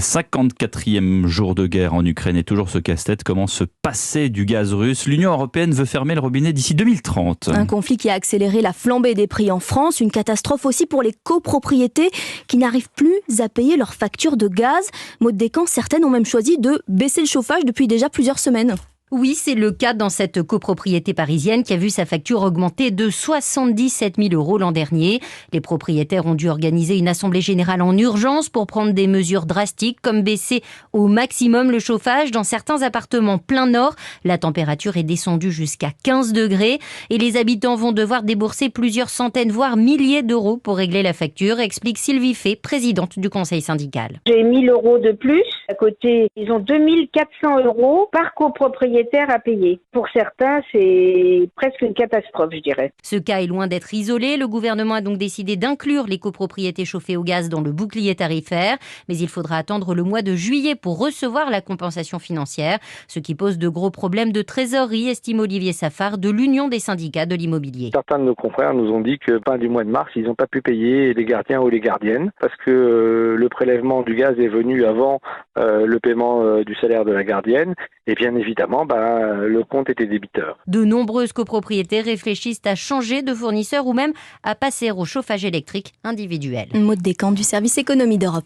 54e jour de guerre en Ukraine et toujours ce casse-tête, comment se passer du gaz russe. L'Union européenne veut fermer le robinet d'ici 2030. Un conflit qui a accéléré la flambée des prix en France, une catastrophe aussi pour les copropriétés qui n'arrivent plus à payer leurs factures de gaz. Maud Descamps, certaines ont même choisi de baisser le chauffage depuis déjà plusieurs semaines. Oui, c'est le cas dans cette copropriété parisienne qui a vu sa facture augmenter de 77 000 € l'an dernier. Les propriétaires ont dû organiser une assemblée générale en urgence pour prendre des mesures drastiques comme baisser au maximum le chauffage. Dans certains appartements plein nord, la température est descendue jusqu'à 15 degrés et les habitants vont devoir débourser plusieurs centaines voire milliers d'euros pour régler la facture, explique Sylvie Fay, présidente du conseil syndical. J'ai 1 000 € de plus. À côté, ils ont 2 400 € par copropriétaire à payer. Pour certains, c'est presque une catastrophe, je dirais. Ce cas est loin d'être isolé. Le gouvernement a donc décidé d'inclure les copropriétés chauffées au gaz dans le bouclier tarifaire. Mais il faudra attendre le mois de juillet pour recevoir la compensation financière, ce qui pose de gros problèmes de trésorerie, estime Olivier Safar de l'Union des syndicats de l'immobilier. Certains de nos confrères nous ont dit que fin du mois de mars, ils n'ont pas pu payer les gardiens ou les gardiennes parce que le prélèvement du gaz est venu avant le paiement du salaire de la gardienne. Et bien évidemment, le compte était débiteur. De nombreuses copropriétés réfléchissent à changer de fournisseur ou même à passer au chauffage électrique individuel. Maud Descamps du service économie d'Europe.